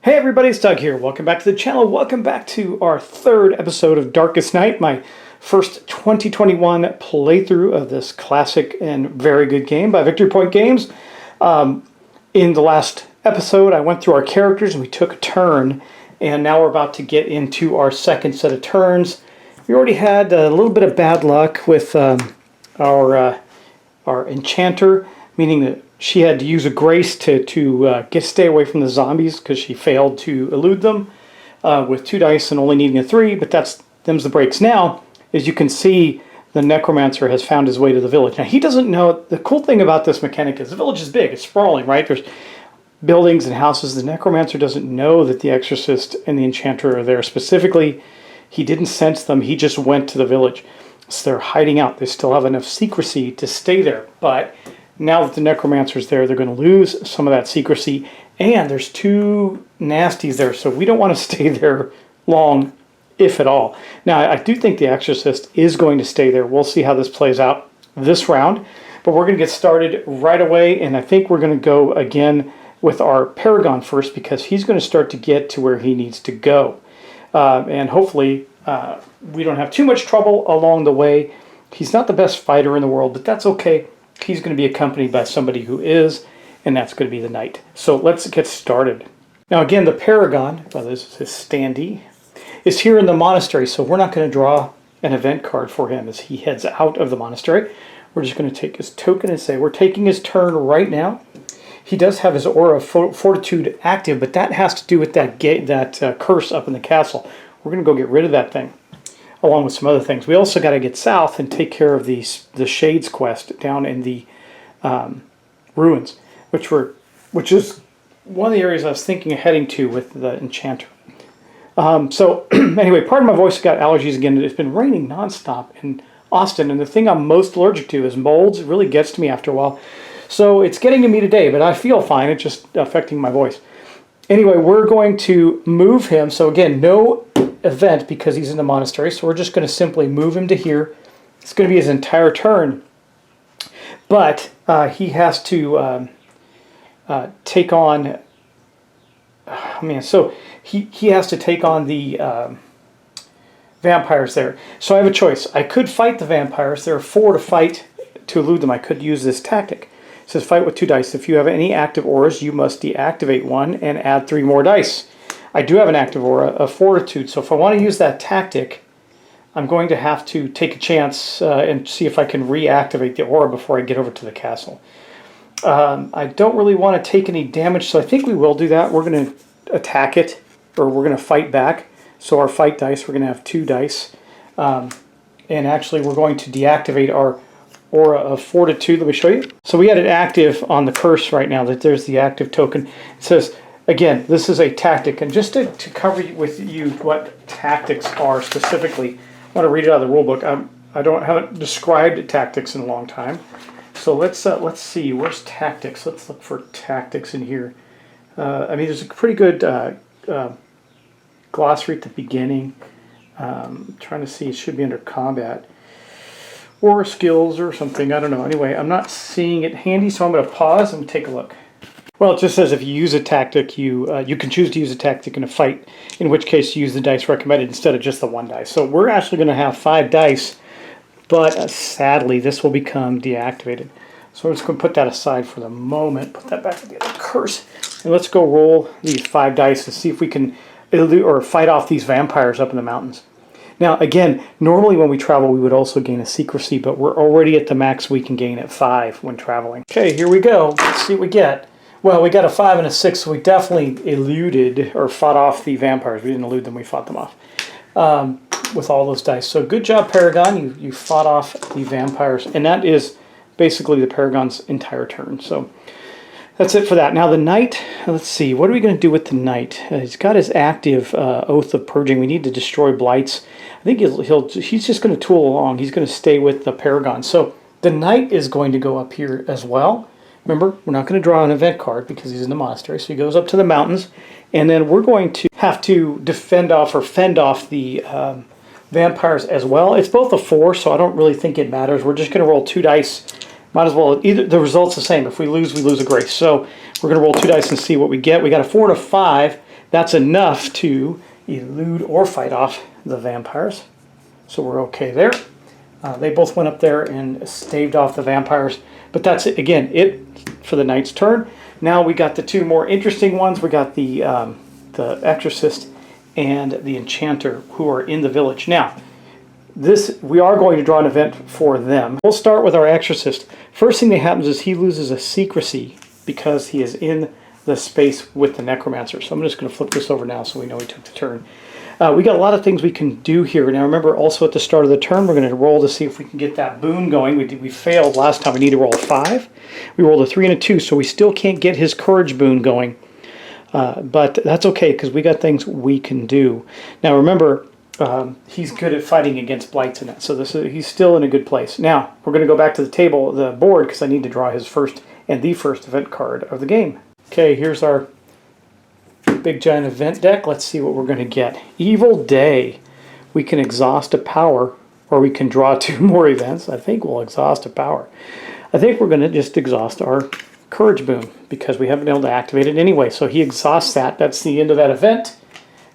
Hey everybody, it's Doug here. Welcome back to the channel. Welcome back to our third episode of Darkest Night, my first 2021 playthrough of this classic and very good game by Victory Point Games. In the last episode, I went through our characters and we took a turn, and now we're about to get into our second set of turns. We already had a little bit of bad luck with our enchanter, meaning that she had to use a grace to stay away from the zombies because she failed to elude them with 2 dice and only needing a 3, but them's the breaks. Now, as you can see, the Necromancer has found his way to the village. Now, he doesn't know, the cool thing about this mechanic is the village is big, it's sprawling, right? There's buildings and houses. The Necromancer doesn't know that the Exorcist and the enchanter are there. Specifically, he didn't sense them, he just went to the village. So they're hiding out. They still have enough secrecy to stay there, but now that the Necromancer's there, they're going to lose some of that secrecy, and there's 2 nasties there, so we don't want to stay there long, if at all. Now, I do think the Exorcist is going to stay there. We'll see how this plays out this round, but we're going to get started right away, and I think we're going to go again with our Paragon first, because he's going to start to get to where he needs to go. And hopefully, we don't have too much trouble along the way. He's not the best fighter in the world, but that's okay. He's going to be accompanied by somebody who is, and that's going to be the knight. So let's get started. Now again, the Paragon, this is his standee, is here in the monastery, so we're not going to draw an event card for him as he heads out of the monastery. We're just going to take his token and say we're taking his turn right now. He does have his Aura of Fortitude active, but that has to do with that curse up in the castle. We're going to go get rid of that thing, along with some other things. We also got to get south and take care of the Shades quest down in the ruins, which is one of the areas I was thinking of heading to with the enchanter. So anyway, pardon my voice, got allergies again. It's been raining nonstop in Austin, and the thing I'm most allergic to is molds. It really gets to me after a while. So it's getting to me today, but I feel fine. It's just affecting my voice. Anyway, we're going to move him. So again, no event because he's in the monastery, so we're just going to simply move him to here. It's going to be his entire turn, but he has to take on he has to take on the vampires there. So I have a choice. I could fight the vampires. There are 4 to fight to elude them. I could use this tactic. It says fight with 2 dice. If you have any active auras, you must deactivate 1 and add 3 more dice. I do have an active aura of Fortitude, so if I want to use that tactic, I'm going to have to take a chance and see if I can reactivate the aura before I get over to the castle. I don't really want to take any damage, so I think we will do that. We're going to attack it, or we're going to fight back. So our fight dice, we're going to have 2 dice. And actually, we're going to deactivate our Aura of Fortitude. Let me show you. So we had it active on the curse right now, that there's the active token. It says, again, this is a tactic, and just to cover with you what tactics are specifically, I want to read it out of the rule book. I haven't described tactics in a long time, so let's see. Where's tactics? Let's look for tactics in here. I mean, there's a pretty good glossary at the beginning. Trying to see, it should be under combat or skills or something. I don't know. Anyway, I'm not seeing it handy, so I'm going to pause and take a look. Well, it just says if you use a tactic, you can choose to use a tactic in a fight, in which case you use the dice recommended instead of just the 1 dice. So we're actually going to have 5 dice, but sadly this will become deactivated. So I'm just going to put that aside for the moment, put that back in the other curse, and let's go roll these 5 dice and see if we can elude or fight off these vampires up in the mountains. Now again, normally when we travel we would also gain a secrecy, but we're already at the max we can gain at 5 when traveling. Okay, here we go. Let's see what we get. Well, we got a 5 and a 6, so we definitely eluded or fought off the vampires. We didn't elude them, we fought them off with all those dice. So good job, Paragon. You fought off the vampires, and that is basically the Paragon's entire turn. So that's it for that. Now the knight, let's see, what are we going to do with the knight? He's got his active Oath of Purging. We need to destroy blights. I think he's just going to tool along. He's going to stay with the Paragon. So the knight is going to go up here as well. Remember, we're not going to draw an event card because he's in the monastery, so he goes up to the mountains, and then we're going to have to defend off or fend off the vampires as well. It's both a 4, so I don't really think it matters. We're just going to roll 2 dice. Might as well, either the result's the same. If we lose a grace. So we're going to roll 2 dice and see what we get. We got a 4 and a 5. That's enough to elude or fight off the vampires. So we're okay there. They both went up there and staved off the vampires. But that's it, again, it for the knight's turn. Now we got the two more interesting ones. We got the Exorcist and the Enchanter, who are in the village. Now, we are going to draw an event for them. We'll start with our Exorcist. First thing that happens is he loses a secrecy because he is in the space with the Necromancer. So I'm just going to flip this over now so we know he took the turn. We got a lot of things we can do here. Now remember, also at the start of the turn, we're going to roll to see if we can get that boon going. We failed last time. We need to roll a 5. We rolled a 3 and a 2, so we still can't get his courage boon going. But that's okay, because we got things we can do. Now remember, he's good at fighting against blights and that, so he's still in a good place. Now, we're going to go back to the board, because I need to draw his first and the first event card of the game. Okay, here's our big giant event deck. Let's see what we're going to get. Evil Day. We can exhaust a power, or we can draw 2 more events. I think we'll exhaust a power. I think we're going to just exhaust our courage boon, because we haven't been able to activate it anyway. So he exhausts that. That's the end of that event.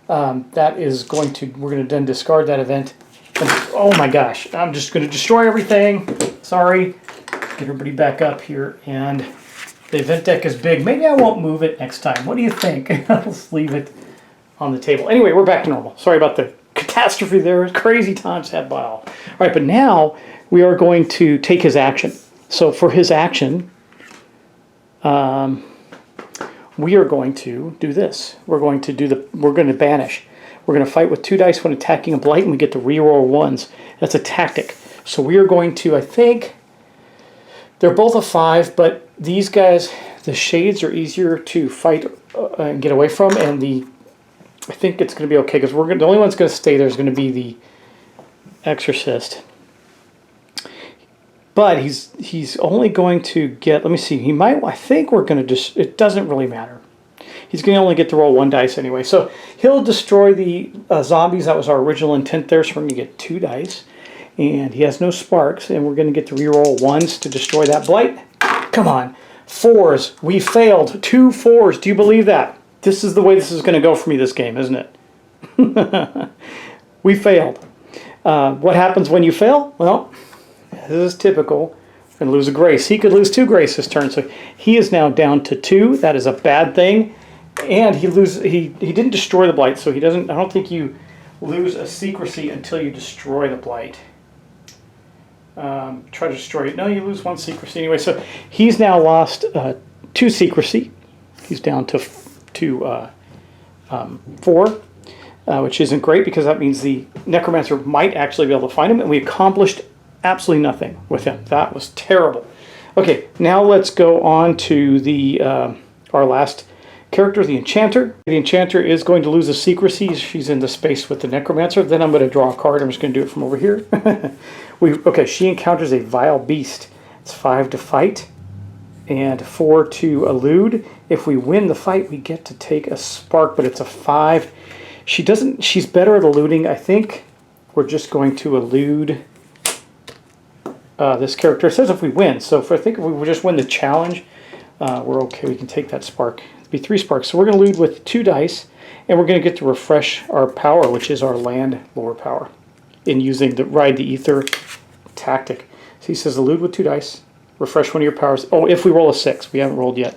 That is going to, we're going to then discard that event. And, oh my gosh, I'm just going to destroy everything. Sorry. Get everybody back up here. And the event deck is big. Maybe I won't move it next time. What do you think? I'll just leave it on the table. Anyway, we're back to normal. Sorry about the catastrophe there. Crazy times had by all. All right, but now we are going to take his action. So for his action, we are going to do this. We're going to banish. We're going to fight with 2 dice when attacking a blight, and we get to reroll 1s. That's a tactic. So we are going to, I think, they're both a 5, but these guys, the shades are easier to fight and get away from, and I think it's going to be okay, because the only one's going to stay there is going to be the Exorcist. But he's only going to get, let me see, I think we're going to just, it doesn't really matter. He's going to only get to roll 1 dice anyway. So he'll destroy the zombies. That was our original intent there. So we're going to get 2 dice. And he has no sparks. And we're going to get to reroll 1s to destroy that blight. Come on. 4s. We failed. 2 4s. Do you believe that? This is the way this is going to go for me this game, isn't it? We failed. What happens when you fail? Well, this is typical. And lose a grace. He could lose 2 grace this turn. So he is now down to 2. That is a bad thing. And he didn't destroy the blight, so he doesn't. I don't think you lose a secrecy until you destroy the blight. Try to destroy it. No, you lose 1 secrecy anyway. So he's now lost 2 secrecy. He's down to 4, which isn't great, because that means the Necromancer might actually be able to find him, and we accomplished absolutely nothing with him. That was terrible. Okay, now let's go on to the our last character, the Enchanter. The Enchanter is going to lose a secrecy. She's in the space with the Necromancer. Then I'm going to draw a card. I'm just going to do it from over here. Okay, she encounters a vile beast. It's 5 to fight and 4 to elude. If we win the fight, we get to take a spark, but it's a 5. She's better at eluding. I think we're just going to elude this character. It says if we win. So I think if we just win the challenge, we're okay. We can take that spark. It'll be 3 sparks. So we're going to elude with 2 dice, and we're going to get to refresh our power, which is our land lore power, in using the Ride the Ether tactic. So he says elude with 2 dice, refresh 1 of your powers. Oh, if we roll a 6. We haven't rolled yet.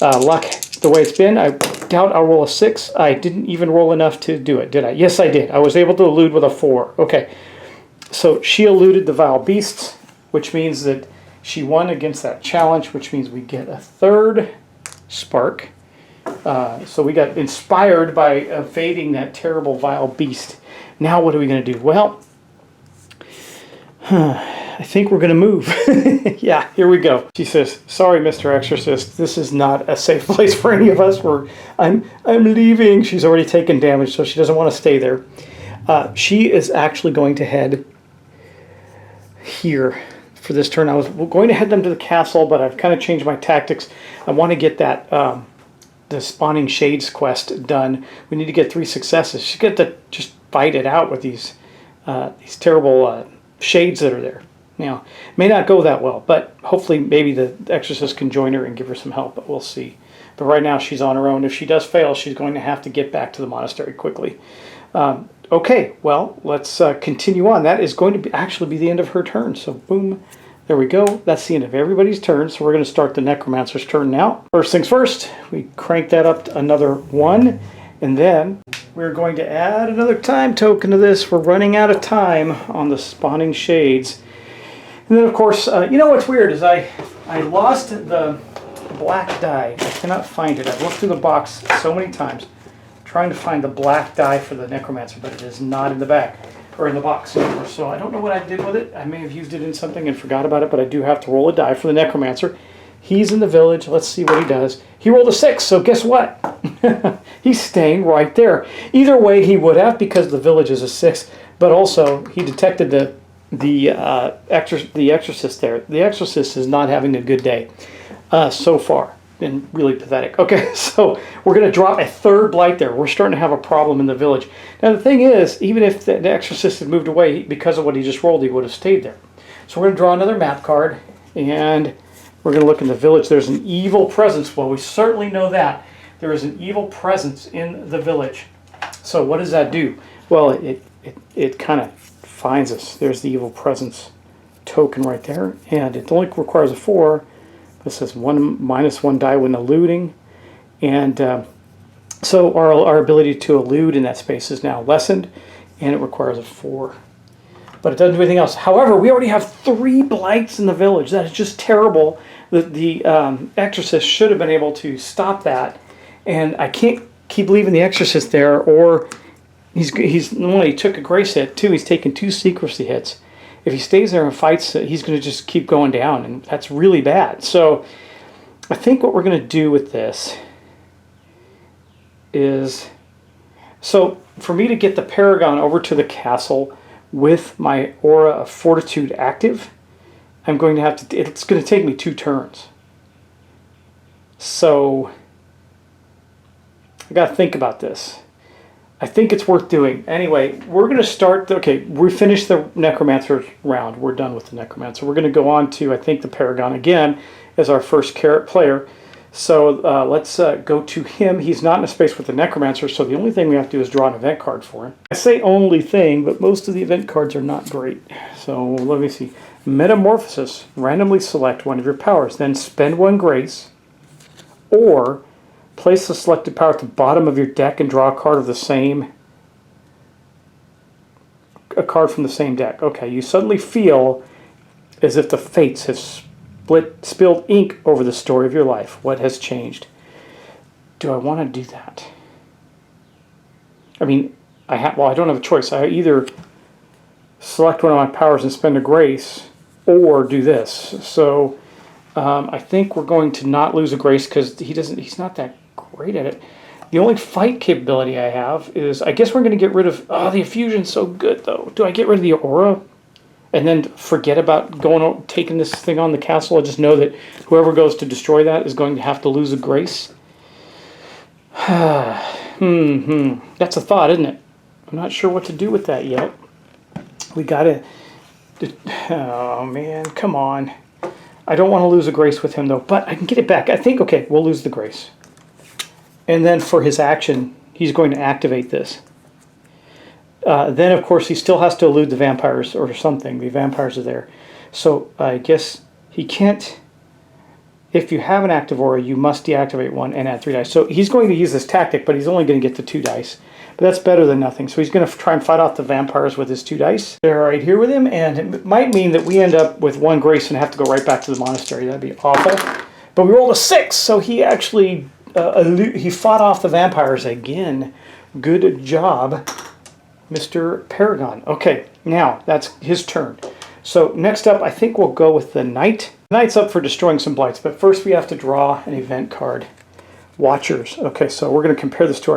Luck, the way it's been, I doubt I'll roll a 6. I didn't even roll enough to do it, did I? Yes, I did. I was able to elude with a 4. Okay. So she eluded the vile beasts, which means that she won against that challenge, which means we get a 3rd spark. So we got inspired by evading that terrible vile beast. Now what are we going to do? Well, I think we're going to move. Yeah, here we go. She says, sorry, Mr. Exorcist, this is not a safe place for any of us. I'm leaving. She's already taken damage, so she doesn't want to stay there. She is actually going to head here for this turn. I was going to head them to the castle, but I've kind of changed my tactics. I want to get that the Spawning Shades quest done. We need to get 3 successes. She's got to just fight it out with these terrible shades that are there. Now, it may not go that well, but hopefully maybe the Exorcist can join her and give her some help, but we'll see. But right now she's on her own. If she does fail, she's going to have to get back to the monastery quickly. Okay, well, let's continue on. That is going to actually be the end of her turn. So boom, there we go. That's the end of everybody's turn. So we're going to start the Necromancer's turn now. First things first, we crank that up to another 1. And then we're going to add another time token to this. We're running out of time on the spawning shades. And then, of course, you know what's weird is I lost the black die. I cannot find it. I've looked through the box so many times trying to find the black die for the Necromancer, but it is not in the back or in the box anymore. So I don't know what I did with it. I may have used it in something and forgot about it, but I do have to roll a die for the Necromancer. He's in the village. Let's see what he does. He rolled a 6, so guess what? He's staying right there. Either way, he would have, because the village is a 6, but also he detected the Exorcist there. The Exorcist is not having a good day so far. Been really pathetic. Okay, so we're going to drop a 3rd blight there. We're starting to have a problem in the village. Now the thing is, even if the Exorcist had moved away because of what he just rolled, he would have stayed there. So we're going to draw another map card, and we're going to look in the village. There's an evil presence. Well, we certainly know that. There is an evil presence in the village. So what does that do? Well, it kind of finds us. There's the evil presence token right there, and it only requires a 4. This says -1 die when eluding, and so our ability to elude in that space is now lessened, and it requires a 4. But it doesn't do anything else. However, we already have 3 blights in the village. That is just terrible. The Exorcist should have been able to stop that, and I can't keep leaving the Exorcist there, or he's well, he took a grace hit too. He's taken 2 secrecy hits. If he stays there and fights, he's going to just keep going down, and that's really bad. So I think what we're going to do with this is, so for me to get the Paragon over to the castle with my Aura of Fortitude active, I'm going to have to, it's going to take me 2 turns. So I got to think about this. I think it's worth doing. Anyway, we're going to start, okay, we finished the Necromancer round. We're done with the Necromancer. We're going to go on to, I think, the Paragon again as our first carrot player. So let's go to him. He's not in a space with the Necromancer, so the only thing we have to do is draw an event card for him. I say only thing, but most of the event cards are not great. So let me see. Metamorphosis. Randomly select one of your powers, then spend 1 grace, or place the selected power at the bottom of your deck and draw a card from the same deck. Okay, you suddenly feel as if the fates have spilled ink over the story of your life. What has changed? Do I want to do that? I mean, I don't have a choice. I either select one of my powers and spend a grace, or do this. So I think we're going to not lose a grace because he's not that great at it. The only fight capability I have is, I guess we're going to get rid of, the effusion's so good though. Do I get rid of the aura and then forget about taking this thing on the castle? I just know that whoever goes to destroy that is going to have to lose a grace. That's a thought, isn't it? I'm not sure what to do with that yet. We gotta, oh man, come on. I don't want to lose a grace with him though, but I can get it back. I think, okay, we'll lose the grace. And then for his action, he's going to activate this. Then, of course, he still has to elude the vampires or something. The vampires are there. So I guess he can't... If you have an active aura, you must deactivate 1 and add 3 dice. So he's going to use this tactic, but he's only going to get the 2 dice. But that's better than nothing. So he's going to try and fight off the vampires with his 2 dice. They're right here with him, and it might mean that we end up with 1 grace and have to go right back to the monastery. That'd be awful. But we rolled a 6, so he actually... he fought off the vampires again. Good job, Mr. Paragon. Okay, now that's his turn. So next up, I think we'll go with the Knight. The Knight's up for destroying some blights, but first we have to draw an event card. Watchers. Okay, so we're going to compare this to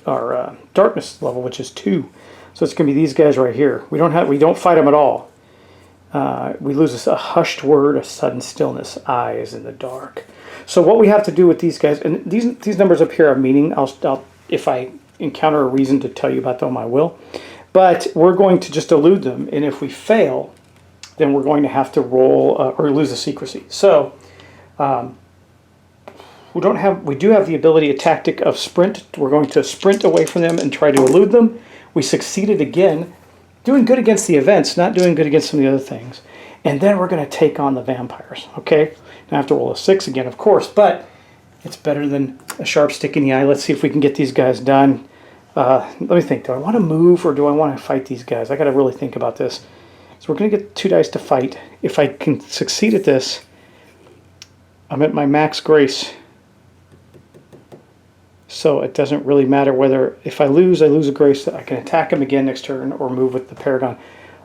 our darkness level, which is 2. So it's going to be these guys right here. We don't fight them at all. We lose a hushed word, a sudden stillness, eyes in the dark. So what we have to do with these guys, and these numbers up here have meaning. I'll if I encounter a reason to tell you about them, I will. But we're going to just elude them, and if we fail, then we're going to have to roll or lose a secrecy. So we do have the ability, a tactic of sprint. We're going to sprint away from them and try to elude them. We succeeded again, doing good against the events, not doing good against some of the other things. And then we're going to take on the vampires, okay? Now I have to roll a 6 again, of course, but it's better than a sharp stick in the eye. Let's see if we can get these guys done. Let me think. Do I want to move or do I want to fight these guys? I got to really think about this. So we're going to get 2 dice to fight. If I can succeed at this, I'm at my max grace. So it doesn't really matter whether, if I lose a grace. I can attack him again next turn or move with the Paragon.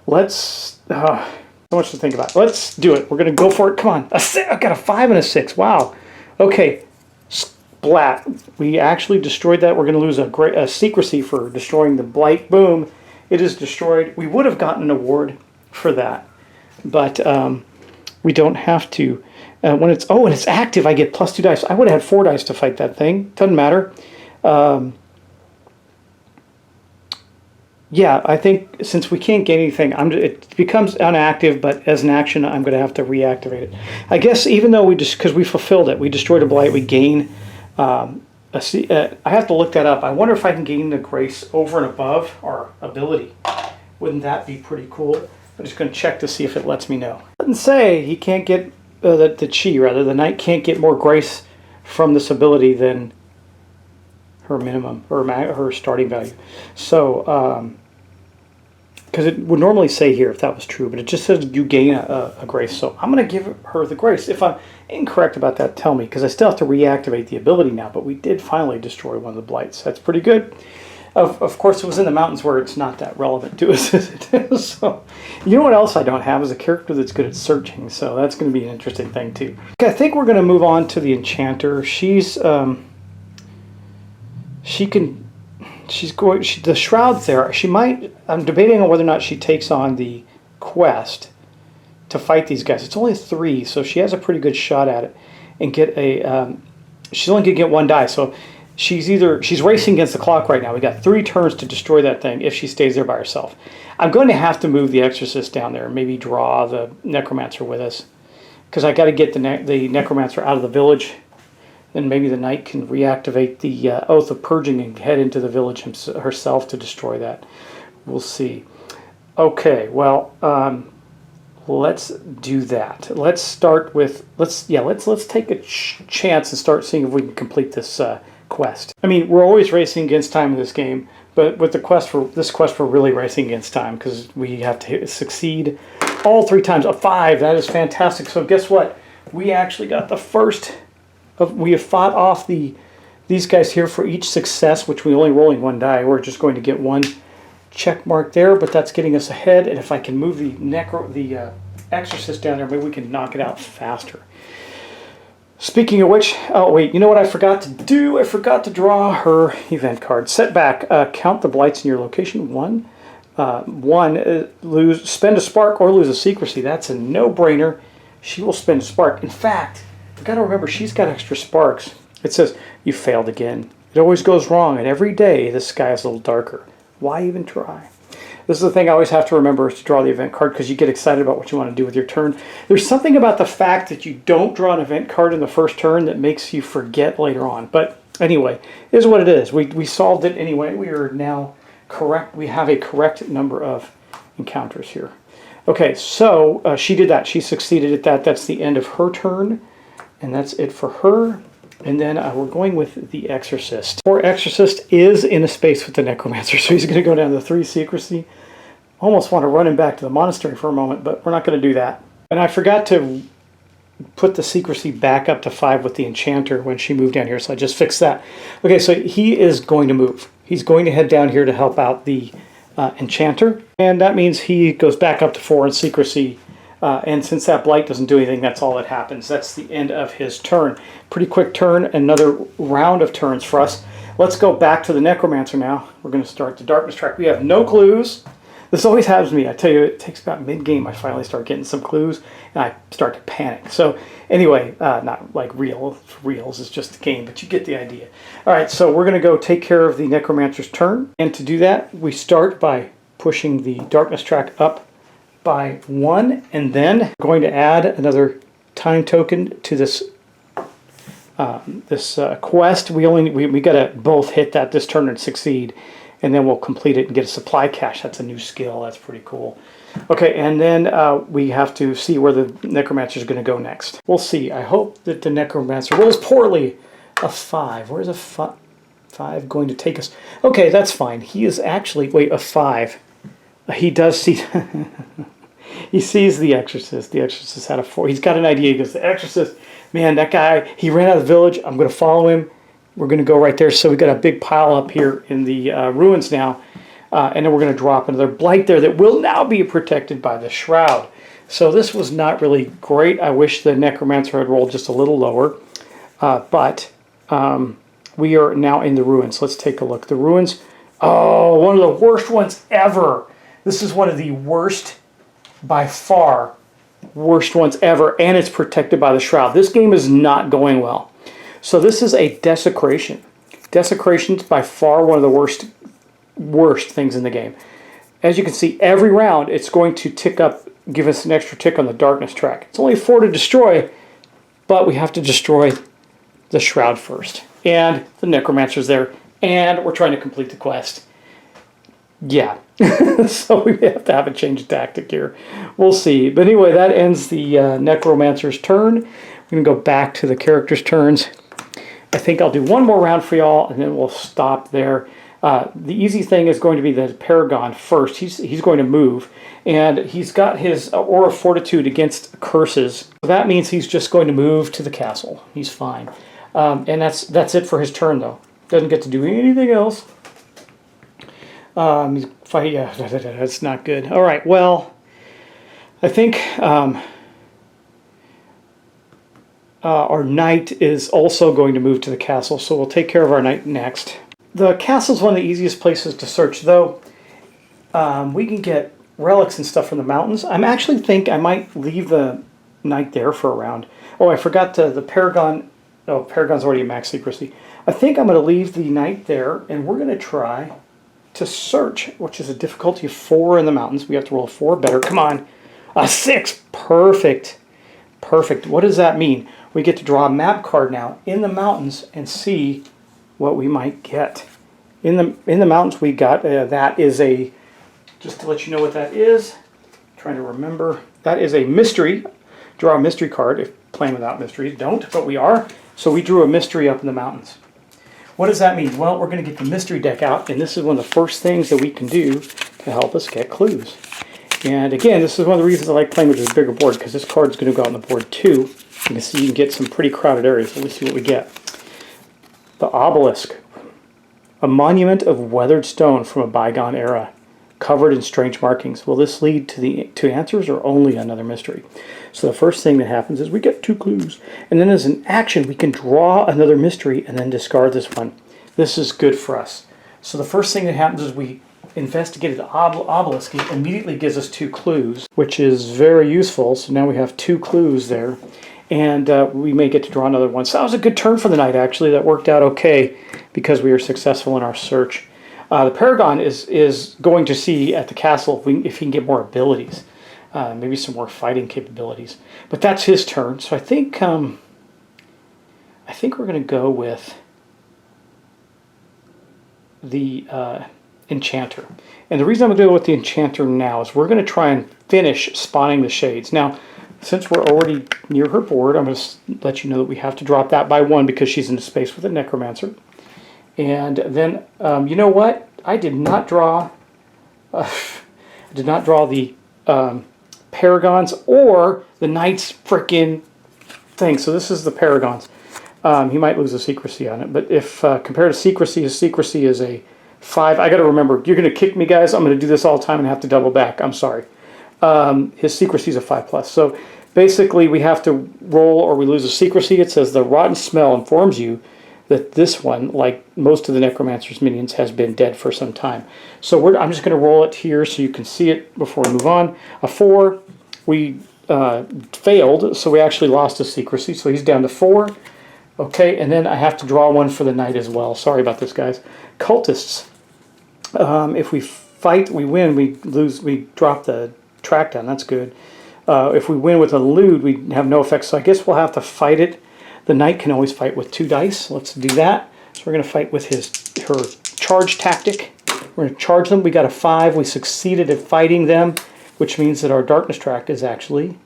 Let's, so much to think about. Let's do it. We're going to go for it. Come on. I've got a 5 and a 6. Wow. Okay. Splat. We actually destroyed that. We're going to lose a secrecy for destroying the blight. Boom. It is destroyed. We would have gotten an award for that, but we don't have to. When it's and it's active, I get +2 dice. I would have had 4 dice to fight that thing. Doesn't matter. Yeah, I think since we can't gain anything, it becomes inactive. But as an action, I'm going to have to reactivate it. I guess even though because we fulfilled it, we destroyed a blight. We gain. I have to look that up. I wonder if I can gain the grace over and above our ability. Wouldn't that be pretty cool? I'm just going to check to see if it lets me know. It doesn't say he can't get the knight can't get more grace from this ability than her minimum or her starting value. So, because it would normally say here if that was true, but it just says you gain a grace. So I'm going to give her the grace. If I'm incorrect about that, tell me, because I still have to reactivate the ability now. But we did finally destroy one of the blights. That's pretty good. Of course, it was in the mountains where it's not that relevant to us, is it? So, you know what else I don't have is a character that's good at searching. So that's going to be an interesting thing too. Okay, I think we're going to move on to the enchanter. She's the shroud's there. She might. I'm debating on whether or not she takes on the quest to fight these guys. It's only 3, so she has a pretty good shot at it and get a. She's only going to get 1 die, so. She's racing against the clock right now. We got 3 turns to destroy that thing if she stays there by herself. I'm going to have to move the Exorcist down there and maybe draw the Necromancer with us, because I got to get the Necromancer out of the village. Then maybe the knight can reactivate the Oath of Purging and head into the village herself to destroy that. We'll see. Okay, well, let's do that. Let's start with let's take a chance and start seeing if we can complete this. Quest. I mean, we're always racing against time in this game, but with this quest, we're really racing against time because we have to succeed all 3 times. A 5, that is fantastic. So guess what? We actually got the first of. We have fought off these guys here for each success, which we only rolling 1 die. We're just going to get 1 check mark there, but that's getting us ahead. And if I can move the Exorcist down there, maybe we can knock it out faster. Speaking of which, oh wait, you know what I forgot to do? I forgot to draw her event card. Setback, count the blights in your location. 1. Spend a spark or lose a secrecy. That's a no-brainer. She will spend a spark. In fact, you've got to remember she's got extra sparks. It says, you failed again. It always goes wrong, and every day the sky is a little darker. Why even try? This is the thing I always have to remember, is to draw the event card, because you get excited about what you want to do with your turn. There's something about the fact that you don't draw an event card in the first turn that makes you forget later on. But anyway, it is what it is. We solved it anyway. We are now correct. We have a correct number of encounters here. Okay, so she did that. She succeeded at that. That's the end of her turn, and that's it for her. And then we're going with the Exorcist. Poor Exorcist is in a space with the Necromancer, so he's going to go down to 3 secrecy. Almost want to run him back to the monastery for a moment, but we're not going to do that. And I forgot to put the secrecy back up to 5 with the enchanter when she moved down here, so I just fixed that. Okay, so he is going to move. He's going to head down here to help out the enchanter, and that means he goes back up to 4 in secrecy. And since that blight doesn't do anything, that's all that happens. That's the end of his turn. Pretty quick turn, another round of turns for us. Let's go back to the Necromancer now. We're going to start the darkness track. We have no clues. This always happens to me. I tell you, it takes about mid-game I finally start getting some clues, and I start to panic. So anyway, not like reals, it's just a game, but you get the idea. All right, so we're going to go take care of the Necromancer's turn. And to do that, we start by pushing the darkness track up by 1, and then we're going to add another time token to this this quest. We got to both hit that this turn and succeed, and then we'll complete it and get a supply cache. That's a new skill. That's pretty cool. Okay, and then we have to see where the Necromancer is going to go next. We'll see. I hope that the Necromancer rolls poorly. A 5. Where's a 5 going to take us? Okay, that's fine. He is actually... Wait, a 5. He does see... He sees the Exorcist. The Exorcist had a 4. He's got an idea. He goes, the Exorcist, man, that guy, he ran out of the village. I'm going to follow him. We're going to go right there. So we got a big pile up here in the ruins now. And then we're going to drop another blight there that will now be protected by the shroud. So this was not really great. I wish the Necromancer had rolled just a little lower. But we are now in the ruins. Let's take a look. The ruins, oh, one of the worst ones ever. This is one of the worst, by far, worst ones ever. And it's protected by the shroud. This game is not going well. So this is a desecration. Desecration's by far one of the worst things in the game. As you can see, every round it's going to tick up, give us an extra tick on the darkness track. It's only 4 to destroy, but we have to destroy the shroud first. And the Necromancer's there, and we're trying to complete the quest. Yeah, so we have to have a change of tactic here. We'll see. But anyway, that ends the Necromancer's turn. We're going to go back to the characters' turns. I think I'll do one more round for y'all, and then we'll stop there. The easy thing is going to be the Paragon first. He's going to move, and he's got his Aura of Fortitude against curses. So that means he's just going to move to the castle. He's fine. And that's it for his turn, though. Doesn't get to do anything else. He's fighting. Yeah, that's not good. All right. Well, I think our knight is also going to move to the castle, so we'll take care of our knight next. The castle's one of the easiest places to search, though. We can get relics and stuff from the mountains. I actually think I might leave the knight there for a round. Oh, I forgot the Paragon. Oh, Paragon's already a max secrecy. I think I'm going to leave the knight there, and we're going to try to search, which is a difficulty of 4 in the mountains. We have to roll 4 better. Come on. A 6. Perfect. Perfect. What does that mean? We get to draw a map card now in the mountains and see what we might get. In the mountains we got, that is a, just to let you know what that is, trying to remember, that is a mystery. Draw a mystery card. If playing without mysteries, don't, but we are. So we drew a mystery up in the mountains. What does that mean? Well, we're going to get the mystery deck out, and this is one of the first things that we can do to help us get clues. And again, this is one of the reasons I like playing with this bigger board, because this card's going to go out on the board too. You can see you can get some pretty crowded areas. Let's see what we get. The obelisk, a monument of weathered stone from a bygone era, covered in strange markings. Will this lead to answers or only another mystery? So the first thing that happens is we get 2 clues. And then as an action, we can draw another mystery and then discard this one. This is good for us. So the first thing that happens is we investigated the obelisk. It immediately gives us 2 clues, which is very useful. So now we have 2 clues there. And we may get to draw another one. So that was a good turn for the knight, actually. That worked out okay because we were successful in our search. The Paragon is going to see at the castle if he can get more abilities. Maybe some more fighting capabilities. But that's his turn. So I think we're going to go with the enchanter. And the reason I'm going to go with the enchanter now is we're going to try and finish spawning the shades. Now, since we're already near her board, I'm going to let you know that we have to drop that by 1 because she's in space with a Necromancer. And then, you know what? I did not draw the Paragons or the Knight's frickin' thing. So this is the Paragons. He might lose a secrecy on it, but if compared to secrecy, his secrecy is a 5. I got to remember, you're going to kick me, guys. I'm going to do this all the time and have to double back. I'm sorry. His secrecy is a 5+. So basically, we have to roll or we lose a secrecy. It says the rotten smell informs you that this one, like most of the Necromancer's minions, has been dead for some time. So I'm just going to roll it here so you can see it before we move on. A 4, we failed, so we actually lost a secrecy, so he's down to 4. Okay, and then I have to draw one for the knight as well. Sorry about this, guys. Cultists. If we fight, we win. We lose, we drop the track down. That's good. If we win with a elude, we have no effect, so I guess we'll have to fight it. the knight can always fight with 2 dice. Let's do that. So we're going to fight with her charge tactic. We're going to charge them. We got a 5. We succeeded at fighting them, which means that our darkness track is actually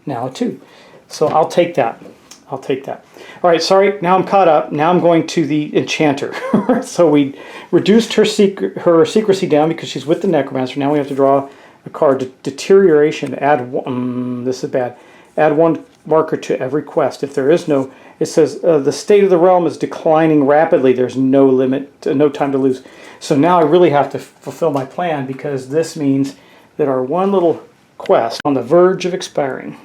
now a 2. So I'll take that. I'll take that. All right, sorry, now I'm caught up. Now I'm going to the enchanter. So we reduced her secrecy down because she's with the necromancer. Now we have to draw a card. Deterioration, add one, this is bad. Add 1 marker to every quest. If there is no, it says the state of the realm is declining rapidly. There's no limit, no time to lose. So now I really have to fulfill my plan because this means that our one little quest on the verge of expiring.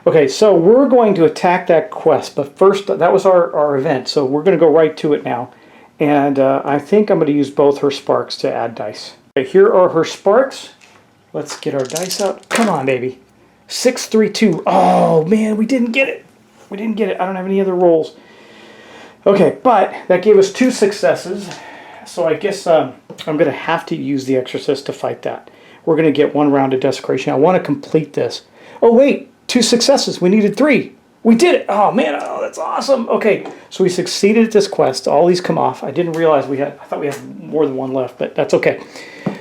Okay, so we're going to attack that quest, but first, that was our event, so we're going to go right to it now. And I think I'm going to use both her sparks to add dice. Okay, here are her sparks. Let's get our dice out. Come on, baby. 6, 3, 2. Oh, man, we didn't get it. We didn't get it. I don't have any other rolls. Okay, but that gave us 2 successes, so I guess I'm going to have to use the Exorcist to fight that. We're going to get 1 round of desecration. I want to complete this. Oh, wait. 2 successes. We needed 3. We did it. Oh, man. Oh, that's awesome. Okay, so we succeeded at this quest. All these come off. I didn't realize I thought we had more than 1 left, but that's okay.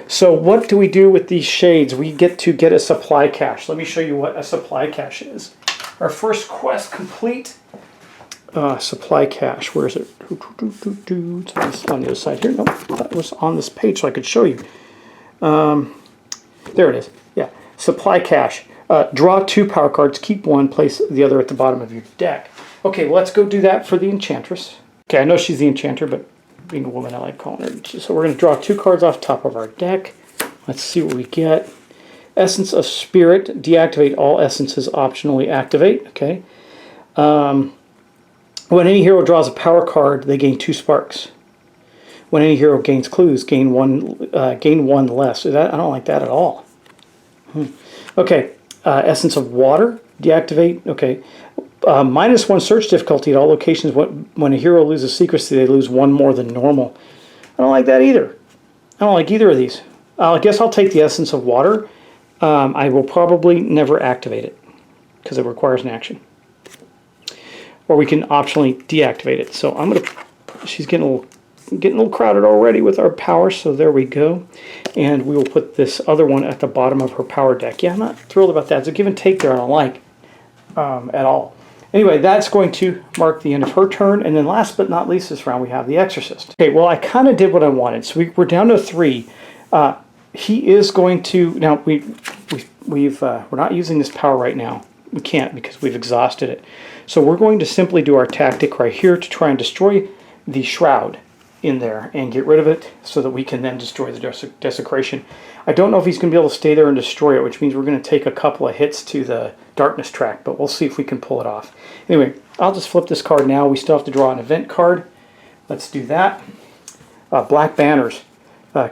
So what do we do with these shades? We get to get a supply cache. Let me show you what a supply cache is. Our first quest complete. Supply cache. Where is it? It's on the other side here. No, that was on this page so I could show you. There it is. Yeah, supply cache. Draw 2 power cards, keep 1, place the other at the bottom of your deck. Okay, well, let's go do that for the enchantress. Okay, I know she's the enchanter, but being a woman, I like calling her. So we're going to draw 2 cards off top of our deck. Let's see what we get. Essence of Spirit, deactivate all essences, optionally activate. Okay. When any hero draws a power card, they gain 2 sparks. When any hero gains clues, gain 1 less. I don't like that at all. Okay. Essence of Water, deactivate. Okay. -1 search difficulty at all locations. When a hero loses secrecy, they lose 1 more than normal. I don't like that either. I don't like either of these. I guess I'll take the Essence of Water. I will probably never activate it because it requires an action. Or we can optionally deactivate it. So I'm gonna. She's getting a little crowded already with our power, so there we go. And we will put this other one at the bottom of her power deck. Yeah, I'm not thrilled about that. It's a give and take there I don't like at all. Anyway, that's going to mark the end of her turn. And then last but not least this round, we have the Exorcist. Okay, well, I kind of did what I wanted. So we're down to 3. He is going to... Now, we're not using this power right now. We can't because we've exhausted it. So we're going to simply do our tactic right here to try and destroy the shroud in there and get rid of it so that we can then destroy the desecration. I don't know if he's going to be able to stay there and destroy it, which means we're going to take a couple of hits to the darkness track, but we'll see if we can pull it off. Anyway, I'll just flip this card now. We still have to draw an event card. Let's do that. Black banners.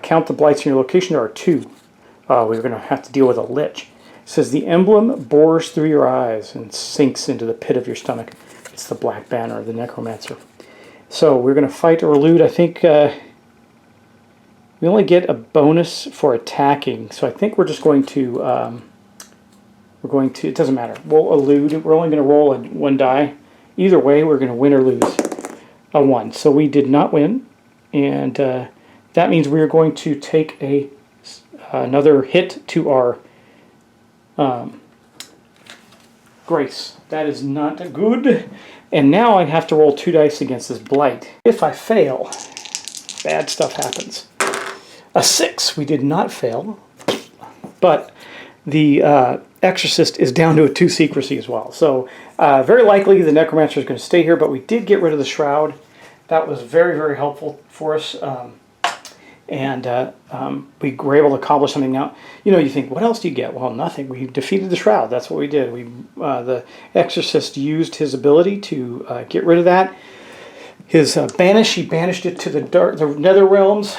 Count the blights in your location. There are 2. We're going to have to deal with a lich. It says the emblem bores through your eyes and sinks into the pit of your stomach. It's the black banner of the Necromancer. So we're going to fight or elude. I think we only get a bonus for attacking. So I think we're just going to, it doesn't matter. We'll elude. We're only going to roll a 1 die. Either way, we're going to win or lose a 1. So we did not win. And that means we are going to take another hit to our grace. That is not good. And now I have to roll 2 dice against this blight. If I fail, bad stuff happens. A 6. We did not fail. But the Exorcist is down to a 2 secrecy as well. So very likely the Necromancer is going to stay here, but we did get rid of the shroud. That was very, very helpful for us. We were able to accomplish something. Now, you think, what else do you get? Well, nothing. We defeated the shroud. That's what we did. The Exorcist used his ability to get rid of that. His banish, he banished it to the nether realms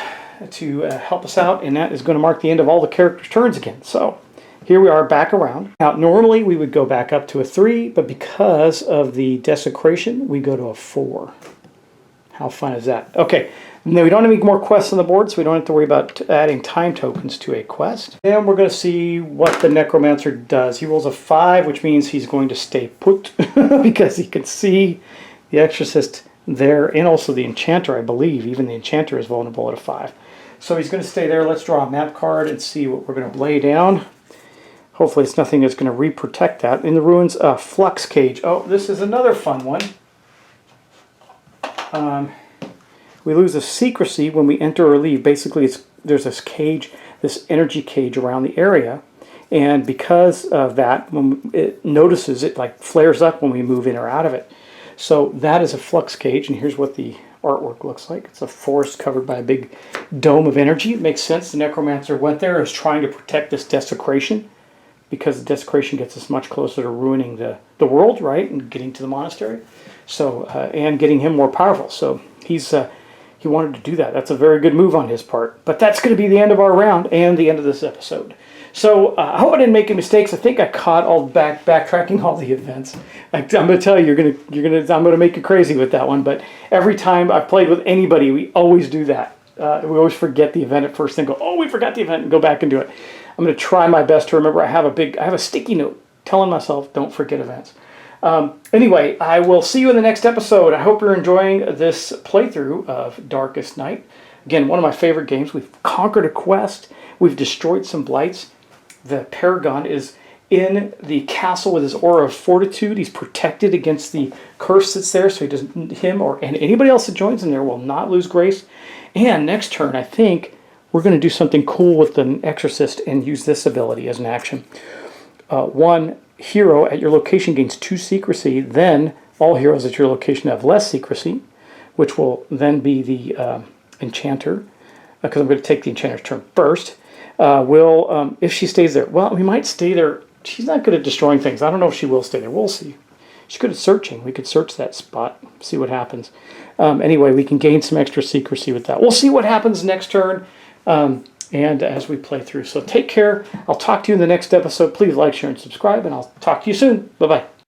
to help us out, and that is going to mark the end of all the characters' turns again. So here we are back around. Now, normally we would go back up to a 3, but because of the desecration, we go to a 4. How fun is that? Okay, now we don't have any more quests on the board, so we don't have to worry about adding time tokens to a quest. And we're going to see what the Necromancer does. He rolls a 5, which means he's going to stay put because he can see the Exorcist there, and also the enchanter, I believe. Even the enchanter is vulnerable at a 5. So he's going to stay there. Let's draw a map card and see what we're going to lay down. Hopefully it's nothing that's going to re-protect that. In the ruins, Flux Cage. Oh, this is another fun one. We lose a secrecy when we enter or leave. Basically, there's this cage, this energy cage around the area. And because of that, when it notices, it like flares up when we move in or out of it. So that is a flux cage, and here's what the artwork looks like. It's a forest covered by a big dome of energy. It makes sense. The Necromancer went there, is trying to protect this desecration, because the desecration gets us much closer to ruining the world, right, and getting to the monastery. So and getting him more powerful. So he wanted to do that. That's a very good move on his part. But that's going to be the end of our round and the end of this episode. So I hope I didn't make any mistakes. I think I caught all backtracking all the events. I'm going to tell you, I'm going to make you crazy with that one. But every time I've played with anybody, we always do that. We always forget the event at first and go, oh, we forgot the event, and go back and do it. I'm going to try my best to remember. I have a sticky note telling myself, don't forget events. Anyway, I will see you in the next episode. I hope you're enjoying this playthrough of Darkest Night. Again, one of my favorite games. We've conquered a quest. We've destroyed some blights. The Paragon is in the castle with his aura of fortitude. He's protected against the curse that's there, so him and anybody else that joins in there will not lose grace. And next turn, I think we're going to do something cool with the Exorcist and use this ability as an action. One hero at your location gains 2 secrecy. Then all heroes at your location have less secrecy, which will then be the enchanter, because I'm going to take the enchanter's turn first. If she stays there, well, we might stay there. She's not good at destroying things. I don't know if she will stay there. We'll see. She's good at searching. We could search that spot, see what happens. Anyway, we can gain some extra secrecy with that. We'll see what happens next turn and as we play through. So take care. I'll talk to you in the next episode. Please like, share, and subscribe, and I'll talk to you soon. Bye-bye.